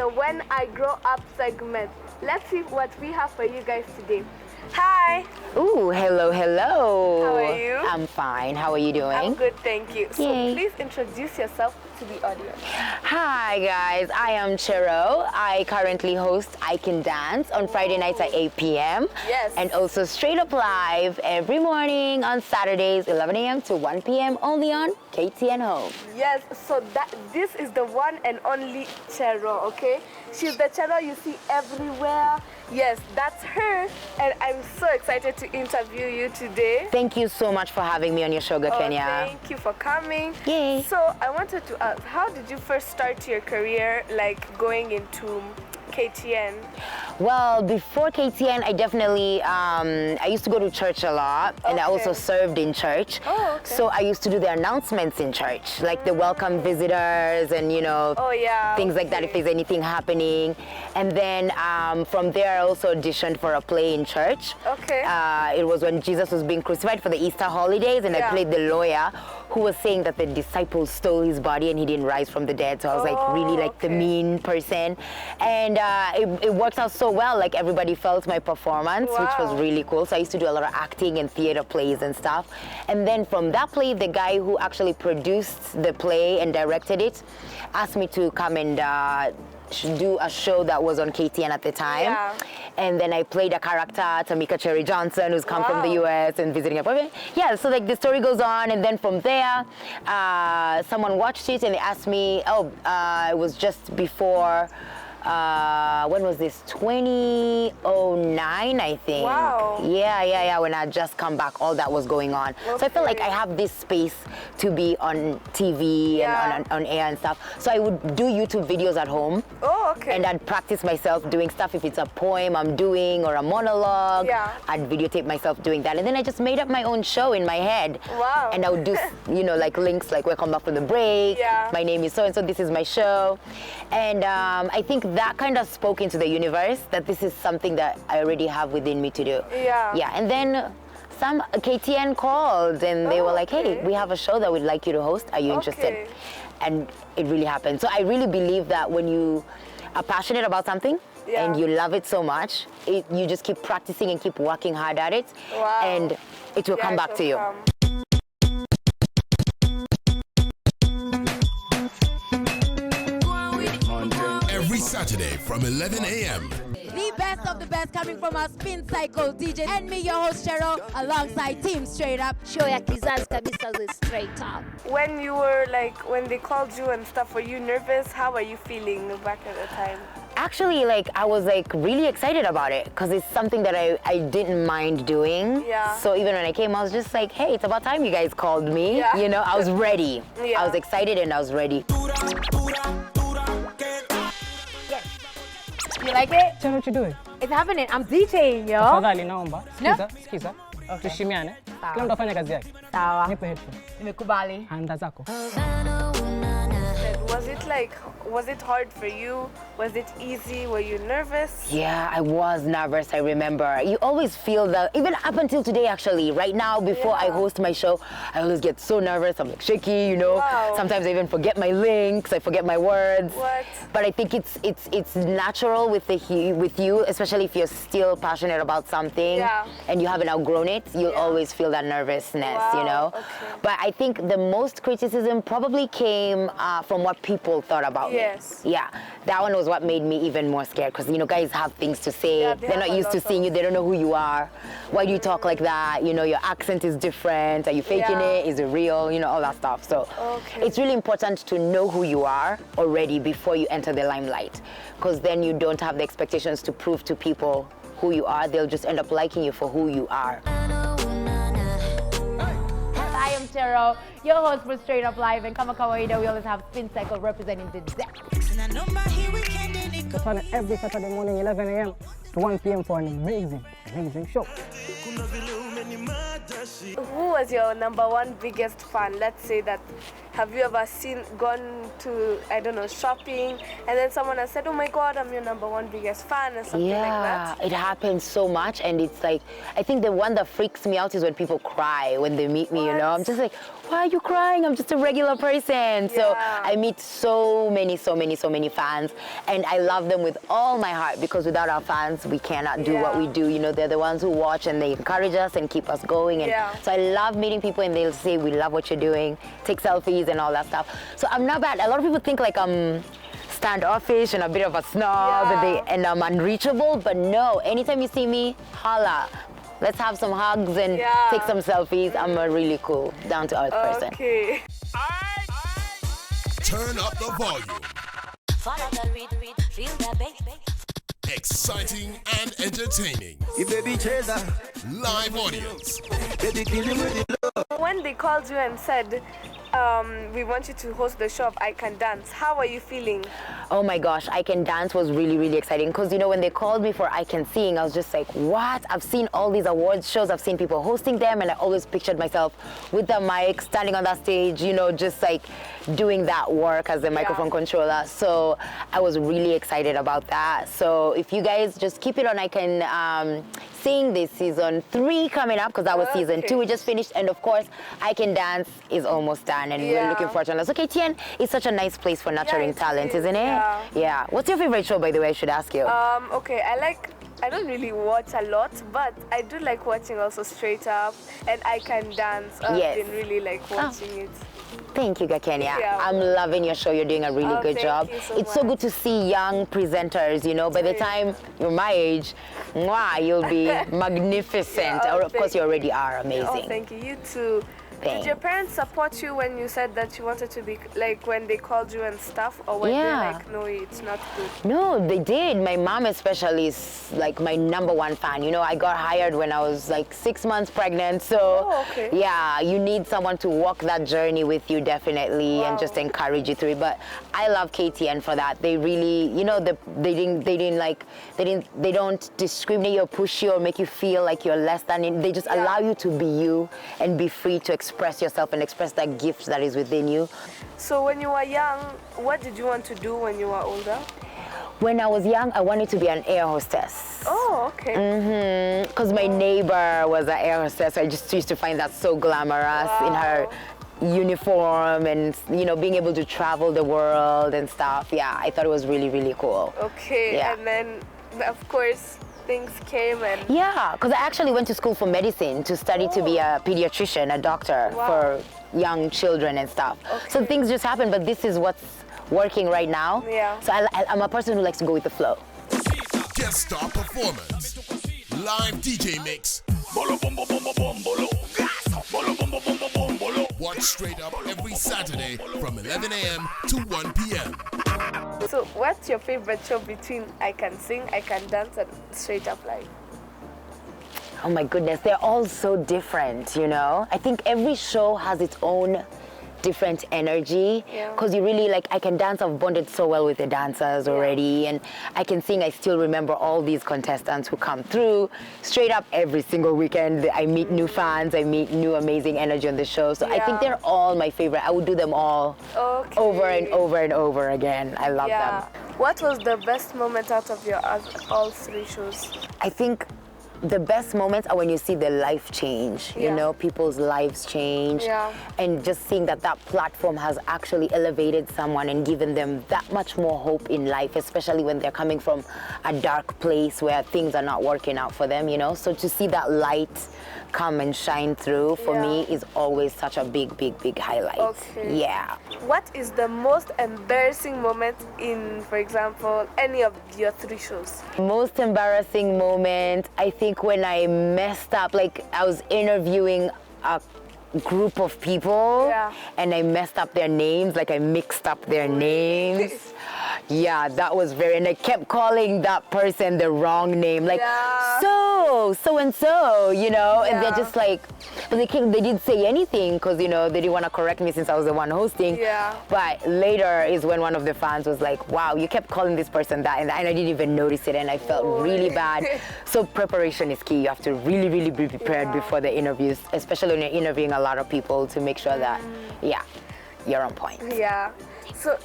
the When I Grow Up segment. Let's see what we have for you guys today. Hi. Ooh, hello. How are you? I'm fine. How are you doing? I'm good, thank you. So Yay. please introduce yourself to the audience. Hi guys, I am Chero. I currently host I Can Dance on Friday nights at 8 p.m. Yes. And also Straight Up Live every morning on Saturdays 11 a.m. to 1 p.m. only on KTN Home. Yes, so this is the one and only Chero, okay? She's the Chero you see everywhere. Yes, that's her, and I'm so excited to interview you today. Thank you so much for having me on your show, Gakenia. Thank you for coming. Yay. So I wanted to ask, how did you first start your career, like going into KTN? Well, before KTN, I definitely, I used to go to church a lot, and I also served in church. Oh, okay. So I used to do the announcements in church, like the welcome visitors and, things like that if there's anything happening. And then from there, I also auditioned for a play in church. Okay. It was when Jesus was being crucified for the Easter holidays, and I played the lawyer who was saying that the disciples stole his body and he didn't rise from the dead. So I was the mean person. And it worked out so well. Like everybody felt my performance, which was really cool. So I used to do a lot of acting and theater plays and stuff. And then from that play, the guy who actually produced the play and directed it asked me to come and do a show that was on KTN at the time. Yeah. And then I played a character, Tamika Cherry Johnson, who's come from the US and visiting a boyfriend. Yeah, so like the story goes on, and then from there, someone watched it and they asked me, it was just before, when was this? 2009, I think. Wow. Yeah, when I had just come back, all that was going on. Okay. So I felt like I have this space to be on TV and on air and stuff. So I would do YouTube videos at home. Oh, okay. And I'd practice myself doing stuff. If it's a poem I'm doing or a monologue, I'd videotape myself doing that. And then I just made up my own show in my head. Wow. And I would do, like links like welcome back from the break. Yeah. My name is so-and-so, this is my show. And I think that kind of spoke into the universe that this is something that I already have within me to do. Yeah, and then some KTN called and they were like, hey, we have a show that we'd like you to host. Are you interested? And it really happened. So I really believe that when you are passionate about something and you love it so much, you just keep practicing and keep working hard at it, and it will come back to you. Every Saturday from 11 a.m. The best of the best coming from our Spin Cycle DJ and me, your host Chero, alongside Team Straight Up. Show ya kizazi kabisa is Straight Up. When you were when they called you and stuff, were you nervous? How were you feeling back at the time? Actually, I was really excited about it because it's something that I didn't mind doing. Yeah. So even when I came, I was just like, hey, it's about time you guys called me. Yeah. I was ready. Yeah. I was excited and I was ready. You like it? Chero, what you doing? It's happening. I'm DJing, yo. Tafadhali naomba. Sikiza. Tushimiane. Kila mtu afanye kazi yake. Sawa. Nipe headphone. Nimekubali. Handa zako. Was it hard for you? Was it easy? Were you nervous? Yeah, I was nervous, I remember. You always feel that, even up until today actually, right now before I host my show, I always get so nervous, I'm shaky, Wow. Sometimes I even forget my links, I forget my words. What? But I think it's natural with you, especially if you're still passionate about something and you haven't outgrown it, you'll always feel that nervousness, Okay. But I think the most criticism probably came from what people thought about me. Yeah, that one was what made me even more scared because, guys have things to say. They're not used to seeing you. They don't know who you are. Why do you talk like that? Your accent is different. Are you faking it? Is it real? All that stuff. So it's really important to know who you are already before you enter the limelight, because then you don't have the expectations to prove to people who you are. They'll just end up liking you for who you are. I am Chero, your host for Straight Up Live, and kama kawaida, we always have Spin Cycle representing the depth. Every Saturday morning, 11 a.m. to 1 p.m. for an amazing show. Who was your number one biggest fan? Let's say that, have you ever gone to, I don't know, shopping, and then someone has said, oh my God, I'm your number one biggest fan, or something like that? Yeah, it happens so much, and it's like, I think the one that freaks me out is when people cry when they meet me, you know? I'm just like, why are you crying? I'm just a regular person. So I meet so many fans, and I love them with all my heart, because without our fans, we cannot do what we do. You know, they're the ones who watch and they encourage us and keep us going. And so I love meeting people, and they'll say, we love what you're doing, take selfies and all that stuff. So I'm not bad. A lot of people think like I'm standoffish and a bit of a snob and I'm unreachable, but no, anytime you see me, holla. Let's have some hugs and take some selfies. I'm a really cool, down-to-earth person. Okay. Turn up the volume. Exciting and entertaining. Live audience. When they called you and said, we want you to host the show of I Can Dance, how are you feeling? Oh my gosh, I Can Dance was really exciting, because you know, when they called me for I Can Sing, I was just like, what? I've seen all these awards shows, I've seen people hosting them, and I always pictured myself with the mic, standing on that stage, you know, just like doing that work as the microphone controller. So I was really excited about that. So if you guys just keep it on, I Can Sing. This season 3 coming up, because that was season 2 we just finished, and of course I Can Dance is almost done, and we're looking forward to it. Okay, Tien, it's such a nice place for nurturing talent, isn't it? Yeah. What's your favorite show, by the way? I should ask you. Okay, I don't really watch a lot, but I do like watching also Straight Up and I Can Dance. I've been really like watching it. Thank you, Gakenia. I'm loving your show. You're doing a really good job. It's so good to see young presenters, you know. By the time you're my age, you'll be magnificent. Or, of course, you already are amazing. Oh, thank you. You too. Did your parents support you when you said that you wanted to be, like, when they called you and stuff? Or when they're like, no, it's not good? No, they did. My mom especially is like my number one fan. You know, I got hired when I was like 6 months pregnant. So, yeah, you need someone to walk that journey with you, definitely, and just encourage you through it. But I love KTN for that. They really, you know, they don't discriminate or push you or make you feel like you're less than. They just allow you to be you and be free to express yourself and express that gift that is within you. So when you were young, what did you want to do when you were older? When I was young, I wanted to be an air hostess. Oh, okay. Because my neighbor was an air hostess, so I just used to find that so glamorous in her uniform, and you know, being able to travel the world and stuff. Yeah, I thought it was really cool. Okay, and then of course things came and... Yeah, because I actually went to school for medicine to study to be a pediatrician, a doctor for young children and stuff. So things just happened, but this is what's working right now. So I'm a person who likes to go with the flow. Guest star performance. Live DJ mix. Watch Straight Up every Saturday from 11 a.m. to 1 p.m. So what's your favorite show between I Can Sing, I Can Dance, and Straight Up Live? Oh my goodness, they're all so different, you know? I think every show has its own different energy, because you really, like, I Can Dance, I've bonded so well with the dancers already, and I Can Sing, I still remember all these contestants who come through. Straight Up, every single weekend I meet new fans, I meet new amazing energy on the show, so I think they're all my favorite. I would do them all over and over and over again. I love them. What was the best moment out of your all 3 shows? I think the best moments are when you see the life change, you know, people's lives change, and just seeing that platform has actually elevated someone and given them that much more hope in life, especially when they're coming from a dark place where things are not working out for them, you know. So to see that light come and shine through, for me, is always such a big highlight. What is the most embarrassing moment in, for example, any of your 3 shows? Most embarrassing moment, I think when I messed up, like I was interviewing a group of people and I messed up their names, like I mixed up their names. Yeah, that was and I kept calling that person the wrong name, like, so oh, so-and-so, you know, and they're just like, but they didn't say anything because, you know, they didn't want to correct me since I was the one hosting. Yeah. But later is when one of the fans was like, wow, you kept calling this person that, and I didn't even notice it, and I felt really bad. So preparation is key. You have to really, really be prepared before the interviews, especially when you're interviewing a lot of people, to make sure that, you're on point. Yeah. So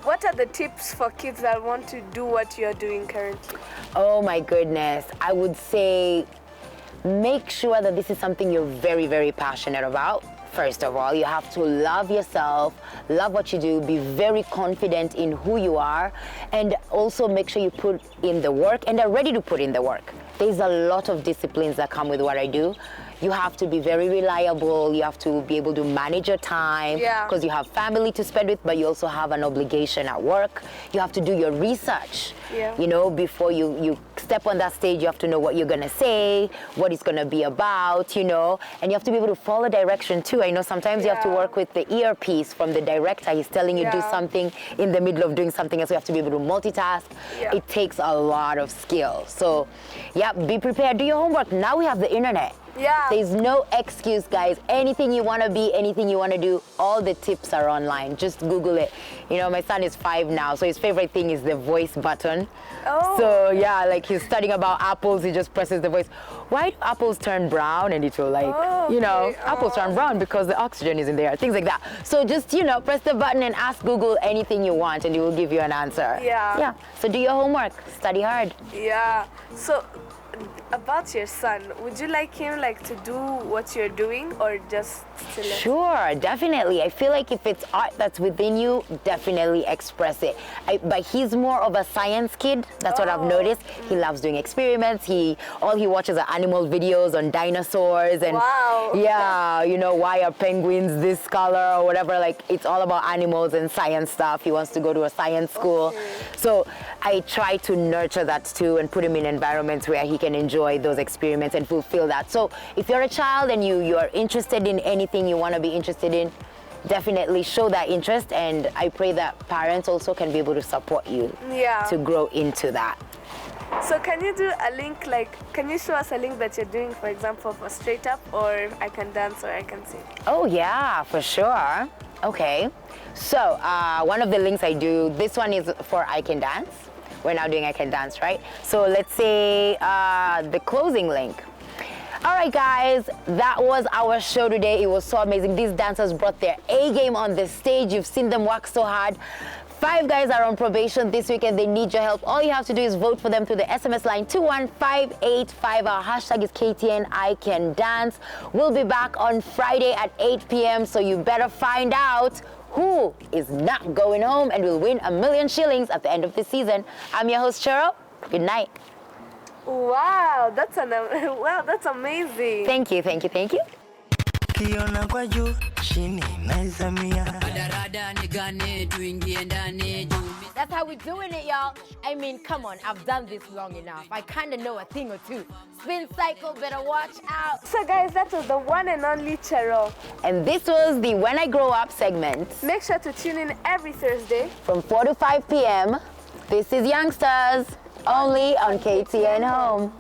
what are the tips for kids that want to do what you're doing currently? Oh my goodness. I would say make sure that this is something you're very, very passionate about. First of all, you have to love yourself, love what you do, be very confident in who you are, and also make sure you put in the work and are ready to put in the work. There's a lot of disciplines that come with what I do. You have to be very reliable. You have to be able to manage your time because you have family to spend with, but you also have an obligation at work. You have to do your research. You know, before you step on that stage, you have to know what you're gonna say, what it's gonna be about, you know, and you have to be able to follow direction too. I know sometimes you have to work with the earpiece from the director. He's telling you do something in the middle of doing something else. You have to be able to multitask. It takes a lot of skill. So, be prepared. Do your homework. Now we have the internet. There's no excuse, guys. Anything you want to be, anything you want to do, all the tips are online. Just Google it. You know, my son is 5 now, so his favorite thing is the voice button. So like he's studying about apples, he just presses the voice. Why do apples turn brown? And it will like, you know, apples turn brown because the oxygen is in there, things like that. So just, you know, press the button and ask Google anything you want and it will give you an answer. So do your homework, study hard. So about your son, would you like him to do what you're doing or just to let Sure, definitely. I feel like if it's art that's within you, definitely express it. But he's more of a science kid. That's what I've noticed. He loves doing experiments. All he watches are animal videos on dinosaurs and you know, why are penguins this color or whatever. Like it's all about animals and science stuff. He wants to go to a science school. So I try to nurture that too and put him in environments where he can enjoy those experiments and fulfill that. So if you're a child and you're interested in anything you want to be interested in, definitely show that interest, and I pray that parents also can be able to support you to grow into that. So can you do a link, can you show us a link that you're doing, for example, for Straight Up, or I Can Dance or I Can Sing? Oh yeah, for sure. Okay, so one of the links I do, this one is for I Can Dance. We're now doing I Can Dance, right? So let's say the closing link. All right, guys, that was our show today. It was so amazing. These dancers brought their A game on the stage. You've seen them work so hard. 5 guys are on probation this week and they need your help. All you have to do is vote for them through the SMS line 21585. Our hashtag is KTN I Can Dance. We'll be back on Friday at 8 p.m. So you better find out who is not going home and will win $1 million shillings at the end of the season. I'm your host, Chero. Good night. Wow, that's amazing. Thank you, thank you, thank you. That's how we're doing it, y'all. I mean, come on, I've done this long enough. I kind of know a thing or two. Spin cycle, better watch out. So guys, that was the one and only Chero. And this was the When I Grow Up segment. Make sure to tune in every Thursday from 4 to 5 p.m. This is Youngstars, only on KTN Home.